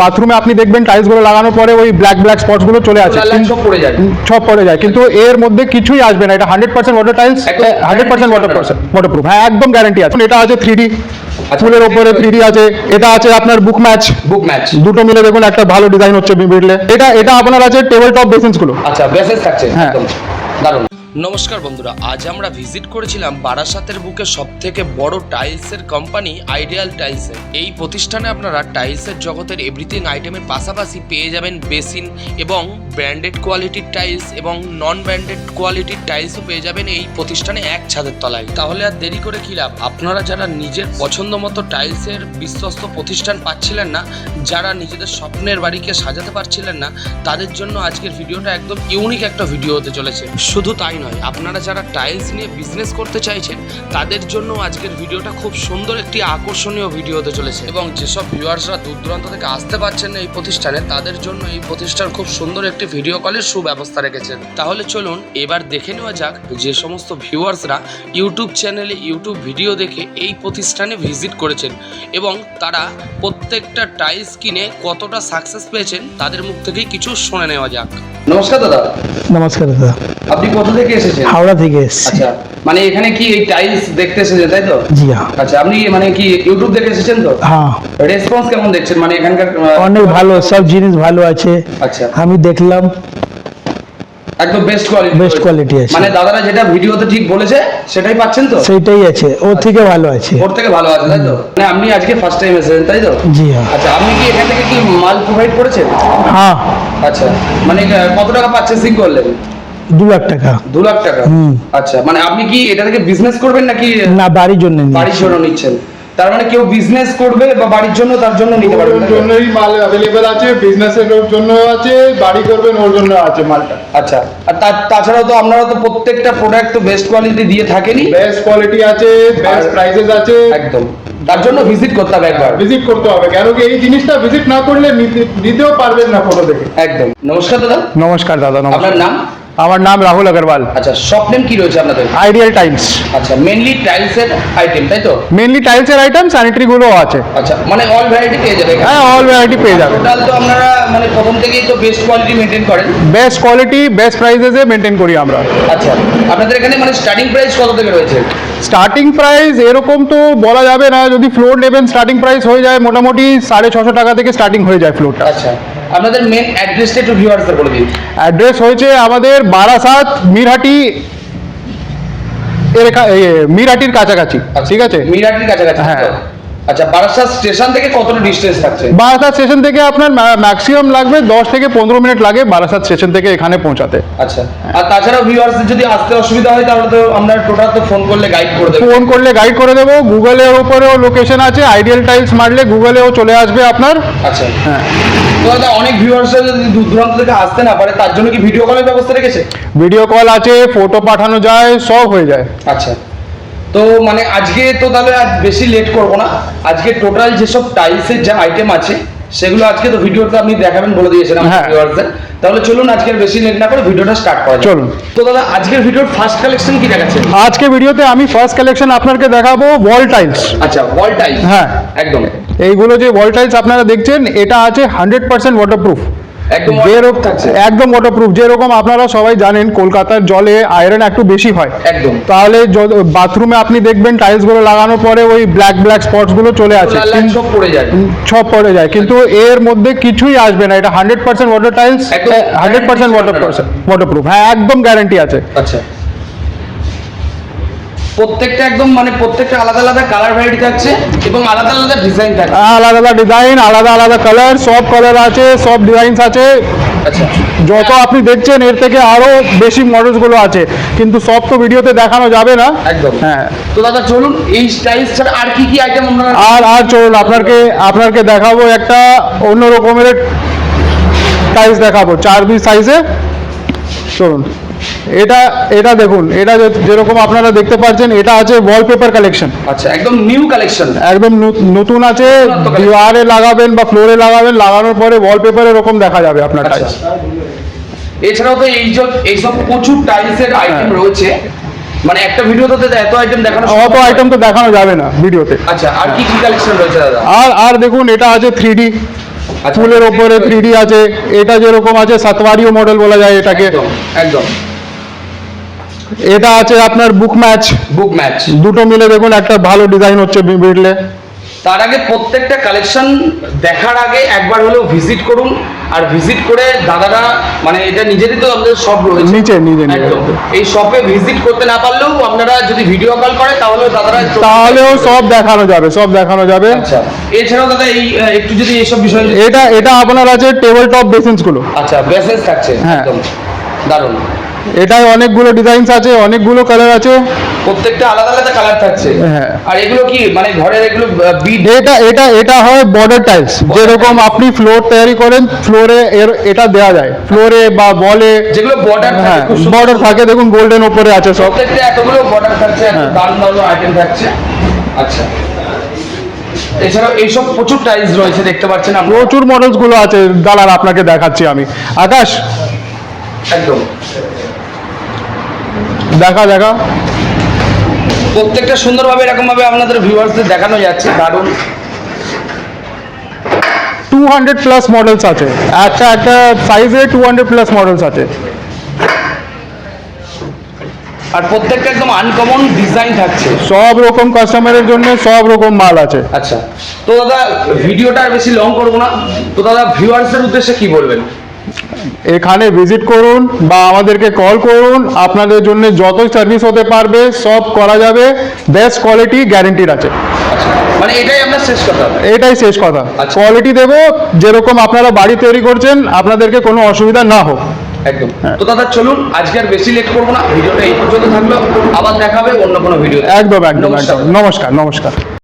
বাথরুমে আপনি দেখবেন টাইলস গুলো লাগানোর পরে ওই ব্ল্যাক স্পটস গুলো চলে আসে, সব পড়ে যায়, কিন্তু এর মধ্যে কিছুই আসবে না। এটা 100% ওয়াটার টাইলস, 100% ওয়াটারপ্রুফ। হ্যাঁ, একদম গ্যারান্টি আছে। এটা আছে 3D, ফুলের উপরে 3D আছে। এটা আছে আপনার বুক ম্যাচ, দুটো মিলে দেখুন একটা ভালো ডিজাইন হচ্ছে মিডলে। এটা আপনার আছে টেবিল টপ বেসিনস গুলো। আচ্ছা, বেসিস থাকছে, হ্যাঁ, দারুণ। নমস্কার বন্ধুরা, আজ আমরা ভিজিট করেছিলাম বারাসাতের বুকে সবথেকে বড় টাইলসের কোম্পানি আইডিয়াল টাইলসে। এই প্রতিষ্ঠানে আপনারা টাইলসের জগতের এভরিথিং আইটেমের পাশাপাশি পেয়ে যাবেন বেসিন এবং ব্র্যান্ডেড কোয়ালিটির টাইলস এবং নন ব্র্যান্ডেড কোয়ালিটির টাইলসও পেয়ে যাবেন এই প্রতিষ্ঠানে এক ছাদের তলায়। তাহলে আর দেরি করে কি লাভ? আপনারা যারা নিজের পছন্দ মতো টাইলসের বিশ্বস্ত প্রতিষ্ঠান পাচ্ছিলেন না, যারা নিজেদের স্বপ্নের বাড়িকে সাজাতে পারছিলেন না, তাদের জন্য আজকের ভিডিওটা একদম ইউনিক একটা ভিডিও হতে চলেছে। শুধু তাই নয়, আপনারা যারা টাইলস নিয়ে বিজনেস করতে চাইছেন তাদের জন্য আজকের ভিডিওটা খুব সুন্দর একটি আকর্ষণীয় ভিডিও হতে চলেছে। এবং যেসব ভিউয়ার্সরা দূর দূরান্ত থেকে আসতে পারছেন না এই প্রতিষ্ঠানে, তাদের জন্য এই প্রতিষ্ঠান খুব সুন্দর একটি ভিডিও কলের সুব্যবস্থা রেখেছেন। তাহলে চলুন এবার দেখে নেওয়া যাক যে সমস্ত ভিউয়ার্সরা ইউটিউব চ্যানেলে ইউটিউব ভিডিও দেখে এই প্রতিষ্ঠানে ভিজিট করেছেন এবং তারা প্রত্যেকটা টাইলস কিনে কতটা সাকসেস পেয়েছেন তাদের মুখ থেকেই কিছু শুনে নেওয়া যাক। নমস্কার দাদা। নমস্কার দাদা। আপনি কোথা থেকে এসেছেন? হাওড়া থেকে এসেছি। আচ্ছা, মানে এখানে কি এই টাইলস দেখতে এসেছেন, তাই তো? জি হ্যাঁ। আচ্ছা, আপনি মানে কি ইউটিউব দেখে এসেছেন তো? হ্যাঁ। রেসপন্স কেমন দেখছেন, মানে এখানকার? অনেক ভালো, সব জিনিস ভালো আছে। আচ্ছা, আমি দেখলাম একদম বেস্ট কোয়ালিটি আছে। মানে দাদারা যেটা ভিডিওতে ঠিক বলেছে সেটাই পাচ্ছেন তো? সেটাই আছে, ওর থেকে ভালো আছে। ওর থেকে ভালো আছে, তাই তো? মানে আপনি আজকে ফার্স্ট টাইম এসেছেন, তাই তো? জি হ্যাঁ। আচ্ছা, আপনি কি এখান থেকে কি মাল প্রোভাইড করেছেন? হ্যাঁ। আচ্ছা, মানে কত টাকা পারচেসিং করলেন? 2 লাখ টাকা। 2 লাখ টাকা। আচ্ছা, মানে আপনি কি এটা থেকে বিজনেস করবেন নাকি? না, বাড়ির জন্য। বাড়ির জন্য নিচ্ছেন। তার মানে কেউ বিজনেস করবে বা বাড়ির জন্য, তার জন্য নিতে পারবেন। ওর জন্যই মাল अवेलेबल আছে, বিজনেসের জন্য আছে, বাড়ি করবেন ওর জন্য আছে মালটা। আচ্ছা, আর তাছাড়াও তো আপনারা তো প্রত্যেকটা প্রোডাক্ট তো বেস্ট কোয়ালিটি দিয়ে থাকেনই। বেস্ট কোয়ালিটি আছে, বেস্ট প্রাইসেস আছে। একদম, তার জন্য ভিজিট করতে হবে, একবার ভিজিট করতে হবে, কেন কি এই জিনিসটা ভিজিট না করলে নিতেও পারবেন না ফটো দেখে। একদম। নমস্কার দাদা। নমস্কার দাদা। আপনার নাম? আমার নাম রাহুল আগরওয়াল। আচ্ছা, শপ নেম কি রয়েছে আপনাদের? Ideal tiles. আচ্ছা, মেইনলি টাইলসের আইটেম, তাই তো? মেইনলি টাইলসের আইটেম, স্যানিটারি গুলো আছে। আচ্ছা, মানে অল ভ্যারাইটি পেয়ে যাবে? হ্যাঁ, অল ভ্যারাইটি পেয়ে যাবে। টোটাল তো আপনারা মানে প্রথম থেকেই তো বেস্ট কোয়ালিটি মেইনটেইন করেন। বেস্ট কোয়ালিটি বেস্ট প্রাইসেসে মেইনটেইন করি আমরা। আচ্ছা, আপনাদের এখানে মানে স্টার্টিং প্রাইস কত থেকে রয়েছে? স্টার্টিং প্রাইস এরকম তো বলা যাবে না, যদি ফ্লোর নেবেন স্টার্টিং প্রাইস হয়ে যায় মোটামুটি 650 টাকা থেকে স্টার্টিং হয়ে যায় ফ্লোরটা। আচ্ছা, আপনাদের মেন অ্যাড্রেসটা একটু ভিউয়ার্সদের বলে দিন। অ্যাড্রেস হয়েছে আমাদের বারাসাত মিরহাটির কাছাকাছি। ঠিক আছে, মিরহাটির কাছাকাছি। হ্যাঁ। আচ্ছা, বারাসাত স্টেশন থেকে কতটা ডিসটেন্স থাকছে? বারাসাত স্টেশন থেকে আপনার ম্যাক্সিমাম লাগবে 10 থেকে 15 মিনিট লাগে বারাসাত স্টেশন থেকে এখানে পৌঁছাতে। আচ্ছা, আর তাছাড়া ভিউয়ার্সদের যদি আসতে অসুবিধা হয় তাহলে তো আমরা টোটাল তো ফোন করলে গাইড করে দেবো। ফোন করলে গাইড করে দেবো। গুগলের উপরেও লোকেশন আছে, আইডিয়াল টাইলস মারলে গুগলেও চলে আসবে আপনার। আচ্ছা, হ্যাঁ। তো দাদা, অনেক ভিউয়ার্সরা যদি দূর দূরান্ত থেকে আসতে না পারে তার জন্য কি ভিডিও কলের ব্যবস্থা রেখেছে? ভিডিও কল আছে, ফটো পাঠানো যায়, সব হয়ে যায়। আচ্ছা, তো মানে আজকে তো তাহলে আজ বেশি লেট করব না। আজকে টোটাল যেসব টাইলসের যা আইটেম আছে সেগুলো আজকে তো ভিডিওতে আপনি দেখাবেন বলে দিয়েছেন আমাদের ভিউয়ারদের। তাহলে চলুন আজকে বেশি লেট না করে ভিডিওটা স্টার্ট করা যাক। চলুন। তো দাদা, আজকের ভিডিওর ফার্স্ট কালেকশন কি দেখাচ্ছেন? আজকে ভিডিওতে আমি ফার্স্ট কালেকশন আপনাকে দেখাবো ওয়াল টাইলস। আচ্ছা, ওয়াল টাইলস। হ্যাঁ, একদম। এইগুলো যে ওয়াল টাইলস আপনারা দেখছেন এটা আছে 100% ওয়াটারপ্রুফ। একদম ওয়াটারপ্রুফ। যেরকম আপনারা সবাই জানেন কলকাতার জলে আয়রন একটু বেশি হয়, একদম। তাহলে বাথরুমে আপনি দেখবেন টাইলস গুলো লাগানোর পরে ওই ব্ল্যাক স্পটস গুলো চলে আসে, সব পড়ে যায়, কিন্তু এর মধ্যে কিছুই আসবে না। এটা 100% ওয়াটার টাইলস, 100% ওয়াটারপ্রুফ। হ্যাঁ, একদম গ্যারান্টি আছে। আচ্ছা, প্রত্যেকটা একদম মানে প্রত্যেকটা আলাদা আলাদা কালার ভ্যারাইটি থাকছে এবং আলাদা আলাদা ডিজাইন থাকছে। আলাদা ডিজাইন, আলাদা কালার, সব কালার আছে, সব ডিজাইনস আছে। আচ্ছা, যত আপনি দেখছেন এর থেকে আরো বেশি মডেলস গুলো আছে, কিন্তু সব তো ভিডিওতে দেখানো যাবে না। একদম। হ্যাঁ, তো দাদা চলুন এই টাইলস ছাড়া আর কি আইটেম আমরা আর চলুন আপনাকে দেখাবো একটা অন্য রকমের টাইলস দেখাবো 4 সাইজে। চলুন, এটা দেখুন, এটা যেরকম আপনারা দেখতে পাচ্ছেন এটা আছে ওয়ালপেপার কালেকশন। আচ্ছা, একদম নিউ কালেকশন, একদম নতুন আছে। দেওয়ালে লাগাবেন বা ফ্লোরে লাগাবেন, লাগানোর পরে ওয়ালপেপার এরকম দেখা যাবে আপনার টাইলস। এছাড়াও তো এইসব প্রচুর টাইলসের আইটেম রয়েছে, মানে একটা ভিডিওতে এত আইটেম দেখানো, অত আইটেম তো দেখানো যাবে না ভিডিওতে। আচ্ছা, আর কি কালেকশন রয়েছে দাদা? আর দেখুন এটা আছে 3D আচ্ছা, ফুলের ওপরে 3D আছে, এটা যেরকম আছে সাতবারিও মডেল বলা যায় এটাকে। একদম একদম এটা আছে আপনার বুক ম্যাচ, বুক ম্যাচ। দুটো মিলে দেখুন একটা ভালো ডিজাইন হচ্ছে মিডলে। তার আগে প্রত্যেকটা কালেকশন দেখার আগে একবার হলেও ভিজিট করুন, আর ভিজিট করে দাদারা মানে এটা নিজেরই তো আমাদের শপ রয়েছে নিচে একদম, এই শপে ভিজিট করতে না পারলেও আপনারা যদি ভিডিও কল করে তাহলেও দাদারা তাহলেও সব দেখানো যাবে, সব দেখানো যাবে। আচ্ছা, এছাড়াও দাদা এই একটু যদি এইসব বিষয়ে এটা আপনার আছে টেবিল টপ বেসিনস গুলো। আচ্ছা, বেসেস থাকছে হ্যাঁ। একদম দারুণ। এটাই অনেকগুলো ডিজাইনস আছে, অনেকগুলো কালার আছে। প্রত্যেকটা আলাদা আলাদা কালার থাকছে। হ্যাঁ। আর এগুলো কি মানে ঘরের এগুলো বিড? এটা হয় বর্ডার টাইলস, যেরকম আপনি ফ্লোর তৈরি করেন, ফ্লোরে এটা দেওয়া যায়, ফ্লোরে বা বলে যেগুলো বর্ডার হ্যাঁ বর্ডার থাকে, দেখুন গোল্ডেন উপরে আছে সব। প্রত্যেকটা এতগুলো বর্ডার থাকছে, হ্যাঁ। দারুণ দারুণ আইটেম থাকছে। আচ্ছা, এছাড়াও এইসব প্রচুর টাইলস রয়েছে দেখতে পাচ্ছেন আপনারা। প্রচুর মডেলস গুলো আছে দালাল, আপনাকে দেখাচ্ছি আমি। আকাশ একদম দেখা প্রত্যেকটা সুন্দরভাবে এরকম ভাবে আপনাদের ভিউয়ার্সদের দেখানো যাচ্ছে, দারুণ। 200 প্লাস মডেলস আছে, একটা সাইজে 200 প্লাস মডেলস আছে। আর প্রত্যেকটা একদম আনকমন ডিজাইন থাকছে। সব রকম কাস্টমারের জন্য সব রকম মাল আছে। আচ্ছা, তো দাদা ভিডিওটা আর বেশি লং করবো না, তো দাদা ভিউয়ার্সদের উদ্দেশ্যে কি বলবেন? এখানে ভিজিট করুন বা আমাদেরকে কল করুন, আপনাদের জন্য যতই সার্ভিস হতে পারবে সব করা যাবে, বেস্ট কোয়ালিটি গ্যারেন্টিড আছে। আচ্ছা, মানে এটাই আপনার শেষ কথা? এটাই শেষ কথা, আচ্ছা। কোয়ালিটি দেবো যেরকম আপনারা বাড়ি তৈরি করছেন, আপনাদেরকে কোনো অসুবিধা না হোক। একদম। তো দাদা চলুন, আজকে আর বেশি লেট করবো না, ভিডিওটা এই পর্যন্ত থাকলো, আবার দেখাবে অন্য কোনো ভিডিও। একদম। নমস্কার।